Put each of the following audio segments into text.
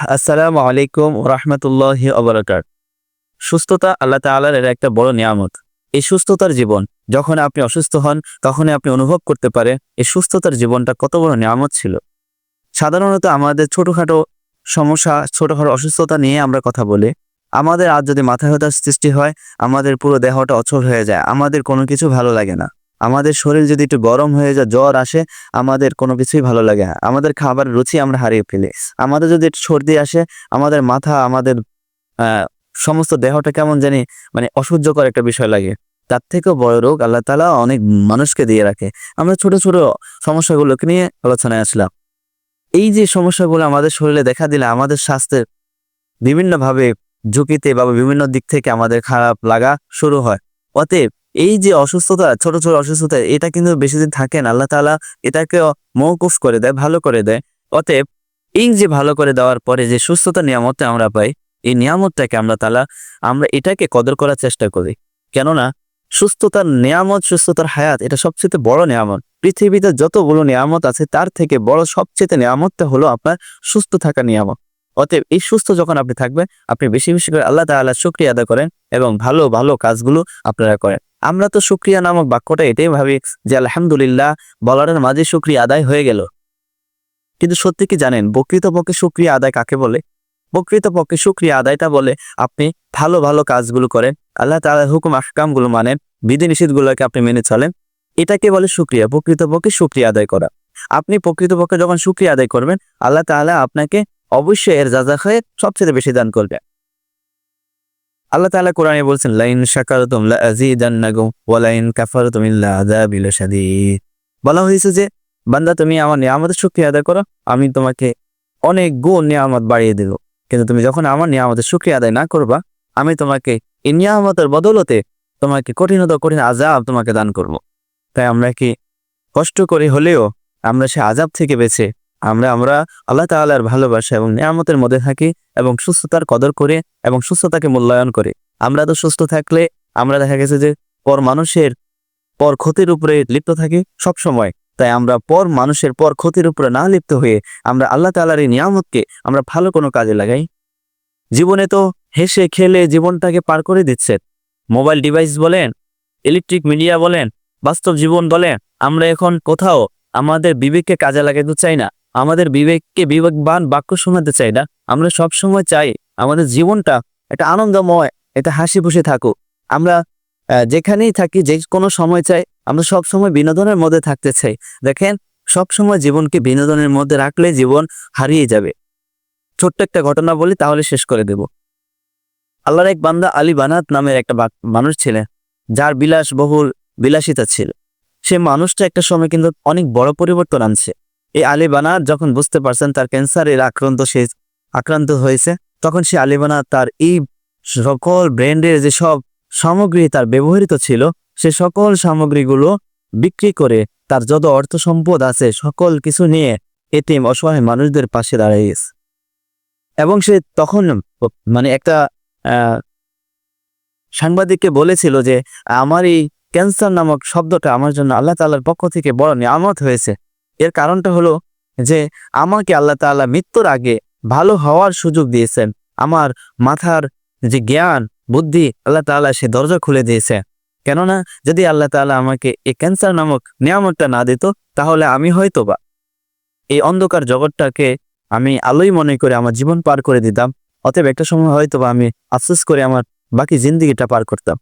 আসসালামু আলাইকুম ওয়া রাহমাতুল্লাহি ওয়া বারাকাতুহু। সুস্থতা আল্লাহ তাআলার এর একটা বড় নিয়ামত। এই সুস্থতার জীবন যখন আপনি অসুস্থ হন তখনই আপনি অনুভব করতে পারেন এই সুস্থতার জীবনটা কত বড় নিয়ামত ছিল। সাধারণত আমাদের ছোটখাটো সমস্যা, ছোটখাটো অসুস্থতা নিয়ে আমরা কথা বলি। আমাদের আজ যদি মাথা ব্যথার সৃষ্টি হয়, আমাদের পুরো দেহটা অচল হয়ে যায়। আমাদের কোনো কিছু ভালো লাগে না। আমাদের শরীর যদি একটু গরম হয়ে যায়, জ্বর আসে, আমাদের কোনো কিছুই ভালো লাগে না। আমাদের খাবারের রুচি আমরা হারিয়ে ফেলি। আমাদের যদি একটু সর্দি আসে, আমাদের মাথা, আমাদের আ সমস্ত দেহটা কেমন জানি অসহ্যকর একটা বিষয় লাগে। তার থেকেও বড় রোগ আল্লাহ তাআলা অনেক মানুষকে দিয়ে রাখে। আমরা ছোট, ছোট সমস্যাগুলোকে নিয়ে আলোচনায় আসলাম। এই যে সমস্যাগুলো আমাদের শরীরে দেখা দিলে আমাদের স্বাস্থ্যের বিভিন্নভাবে ঝুঁকিতে বা বিভিন্ন দিক থেকে আমাদের খারাপ লাগা শুরু হয়। অতএব এই যে অসুস্থতা, ছোট, ছোট অসুস্থতা, এটা কিন্তু বেশিদিন থাকে না। আল্লাহ তাআলা এটাকে মওকুফ করে দেয়, ভালো করে দেয়। অতএব এই যে ভালো করে দেওয়ার পরে যে সুস্থতার নিয়ামতটা আমরা পাই, এই নিয়ামতটাকে আমরা এটাকে কদর করার চেষ্টা করি। কেননা সুস্থতার নিয়ামত, সুস্থতার হায়াত এটা সবচেয়ে বড় নিয়ামত। পৃথিবীতে যতগুলো নিয়ামত আছে তার থেকে বড় সবচেয়ে নিয়ামতটা হলো আপনার সুস্থ থাকা নিয়ামত। অতএব এই সুস্থ যখন আপনি থাকবেন, আপনি বেশি, বেশি করে আল্লাহ তাআলার শুকরিয়া আদায় করেন এবং ভালো, ভালো কাজগুলো আপনারা করেন। আমরা তো শুকরিয়া নামক বাক্যটা এটাই ভাবি যে আলহামদুলিল্লাহ বলার মাঝে শুকরিয়া আদায় হয়ে গেল। কিন্তু সত্যি কি জানেন প্রকৃতপক্ষে শুকরিয়া আদায় কাকে বলে? প্রকৃতপক্ষে শুকরিয়া আদায়টা বলে আপনি ভালো, ভালো কাজগুলো করেন, আল্লাহ তাআলার হুকুম আহকামগুলো মানেন, বিধিনিষেধগুলোকে আপনি মেনে চলেন। এটাকে বলে শুকরিয়া, প্রকৃতপক্ষে শুকরিয়া আদায় করা। আপনি প্রকৃতপক্ষে যখন শুকরিয়া আদায় করবেন, আল্লাহ তাআলা আপনাকে অবশ্যই এর যাজাখায়ে সবচেয়ে বেশি দান করবে। আল্লাহ তাআলা কোরআনে বলছেন, লাইন শাকারতুম লাযীদান্নাকুম ওয়া লাইন কাফারতুম ইন্না আযাবি লাশাদীদ। বলা হয়েছে যে বান্দা তুমি আমার নিয়ামতের শুকরিয়া আদায় করো, আমি তোমাকে অনেক গুণ নিয়ামত বাড়িয়ে দেব। কিন্তু তুমি যখন আমার নিয়ামতের শুকরিয়া আদায় না করবা, আমি তোমাকে এই নিয়ামতের বদৌলতে তোমাকে কঠিন আযাব তোমাকে দান করব। তাই আমরা কি কষ্ট করে হলেও আমরা সে আযাব থেকে বেঁচে আমরা আল্লাহ তাআলার ভালোবাসা এবং নিয়ামতের মধ্যে থাকি এবং সুস্থতার কদর করে এবং সুস্থতাকে মূল্যায়ন করে। আমরা তো সুস্থ থাকলে আমরা দেখা গেছে যে পর ক্ষতির উপরে লিপ্ত থাকি সব সময়। তাই আমরা পর মানুষের পর ক্ষতির উপরে না লিপ্ত হয়ে আমরা আল্লাহ তাআলার এই নিয়ামতকে আমরা ভালো কোনো কাজে লাগাই। জীবনে তো হেসে খেলে জীবনটাকে পার করে দিচ্ছে। মোবাইল ডিভাইস বলেন, ইলেকট্রিক মিডিয়া বলেন, বাস্তব জীবন বলেন, আমরা এখন কোথাও আমাদের বিবেককে কাজে লাগাতে চাই না। আমাদের বিবেককে বিবেকবান বাক্য শোনাতে চাই না। আমরা সব সময় চাই আমাদের জীবনটা একটা আনন্দময়, এটা হাসি খুশি থাকুক। আমরা যেখানেই থাকি, যে কোনো সময় চাই আমরা সব সময় বিনোদনের মধ্যে থাকতে চাই। দেখেন, সব সময় জীবনকে বিনোদনের মধ্যে রাখলে জীবন হারিয়ে যাবে। ছোট্ট একটা ঘটনা বলি, তাহলে শেষ করে দেব। আল্লাহর এক বান্দা আলী বানাত নামের একটা মানুষ ছিলেন, যার বিলাসিতা ছিল। সে মানুষটা একটা সময় কিন্তু অনেক বড় পরিবর্তন আনছে। এই আলী বানাত যখন বুঝতে পারছেন তার ক্যান্সারের আক্রান্ত হয়েছে, তখন সে আলী বানাত তার এই সকল ব্র্যান্ডের যে সব সামগ্রী তার ব্যবহৃত ছিল, সে সকল সামগ্রীগুলো বিক্রি করে তার যত অর্থ সম্পদ আছে সকল কিছু নিয়ে এতিম অসহায় মানুষদের পাশে দাঁড়িয়েছে। এবং সে তখন একটা সাংবাদিককে বলেছিল যে আমার এই ক্যান্সার নামক শব্দটা আমার জন্য আল্লাহ তাআলার পক্ষ থেকে বড় নিয়ামত হয়েছে। এর কারণটা হলো যে আমাকে আল্লাহ তাআলা মৃত্যুর আগে ভালো হওয়ার সুযোগ দিয়েছেন। আমার মাথার যে জ্ঞান বুদ্ধি আল্লাহ তাআলা সে দরজা খুলে দিয়েছে। কেননা যদি আল্লাহ তাআলা আমাকে এই ক্যান্সার নামক নিয়ামতটা না দিত, তাহলে আমি হয়তোবা এই অন্ধকার জগৎটাকে আমি আলোই মনে করে আমার জীবন পার করে দিতাম। অতএব একটা সময় হয়তোবা আমি আফসোস করে আমার বাকি জিন্দেগিটা পার করতাম।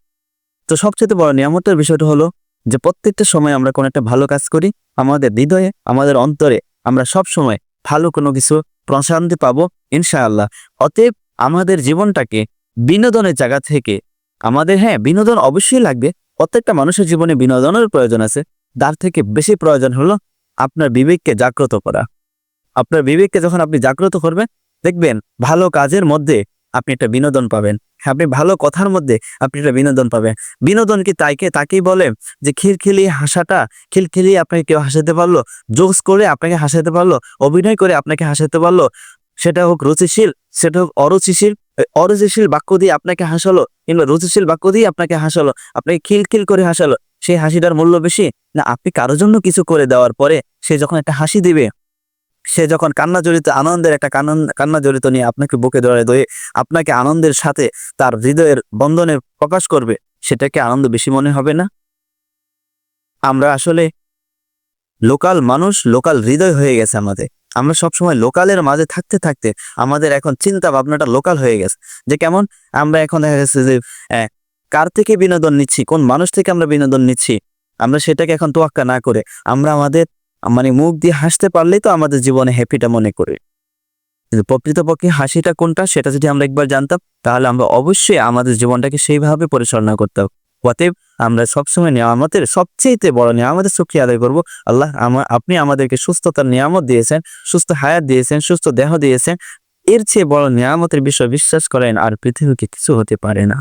তো সবচেয়ে বড় নিয়ামতের বিষয়টা হলো যে প্রত্যেকটা সময় আমরা কোনো একটা ভালো কাজ করি, আমাদের হৃদয়ে, আমাদের অন্তরে আমরা সব সময় ভালো কোনো কিছু প্রশান্তি পাবো ইনশাআল্লাহ। অতএব আমাদের জীবনটাকে বিনোদনের জায়গা থেকে বিনোদন অবশ্যই লাগবে। প্রত্যেকটা মানুষের জীবনে বিনোদনের প্রয়োজন আছে। তার থেকে বেশি প্রয়োজন হলো আপনার বিবেককে জাগ্রত করা। আপনার বিবেককে যখন আপনি জাগ্রত করবেন, দেখবেন ভালো কাজের মধ্যে আপনি একটা বিনোদন পাবেন। আপনি ভালো কথার মধ্যে আপনি একটা বিনোদন পাবেন। বিনোদন কি তাকেই বলে যে খিলখিলিয়ে আপনাকে কেউ হাসাতে পারলো, জোকস করে আপনাকে হাসাতে পারলো, অভিনয় করে আপনাকে হাসাতে পারলো, সেটা হোক রুচিশীল, সেটা হোক অরুচিশীল। অরুচিশীল বাক্য দিয়ে আপনাকে হাসালো কিংবা রুচিশীল বাক্য দিয়ে আপনাকে হাসালো, আপনাকে খিলখিল করে হাসালো, সেই হাসিটার মূল্য বেশি না আপনি কারোর জন্য কিছু করে দেওয়ার পরে সে যখন একটা হাসি দিবে সে যখন কান্না জড়িত আনন্দের একটা কান্না জড়িত নিয়ে আপনাকে বুকে ধরে ধরে আপনাকে আনন্দের সাথে তার হৃদয়ের বন্ধনে প্রকাশ করবে, সেটাকে আনন্দ বেশি মনে হবে না? আমরা আসলে লোকাল মানুষ, লোকাল হৃদয় হয়ে গেছে আমাদের। আমরা সবসময় লোকালের মাঝে থাকতে থাকতে আমাদের এখন চিন্তা ভাবনাটা লোকাল হয়ে গেছে। যে কেমন, আমরা এখন দেখা গেছে যে কার থেকে বিনোদন নিচ্ছি, কোন মানুষ থেকে আমরা বিনোদন নিচ্ছি, আমরা সেটাকে এখন তোয়াক্কা না করে আমরা আমাদের মানে মুখ দিয়ে হাসতে পারলেই তো আমাদের জীবনে হ্যাপিটা মনে করি। কিন্তু প্রকৃতপক্ষে হাসিটা কোনটা সেটা যদি আমরা একবার জানতাম, তাহলে আমরা অবশ্যই আমাদের জীবনটাকে সেইভাবে পরিচালনা করতাম। অতএব আমরা সবসময় নিয়ামতের সবচেয়ে বড় নিয়ামতের শুকরিয়া আদায় করবো। আল্লাহ আপনি আমাদেরকে সুস্থতার নিয়ামত দিয়েছেন, সুস্থ হায়াত দিয়েছেন, সুস্থ দেহ দিয়েছেন। এর চেয়ে বড় নিয়ামতের বিষয় বিশ্বাস করেন আর পৃথিবীকে কিছু হতে পারে না।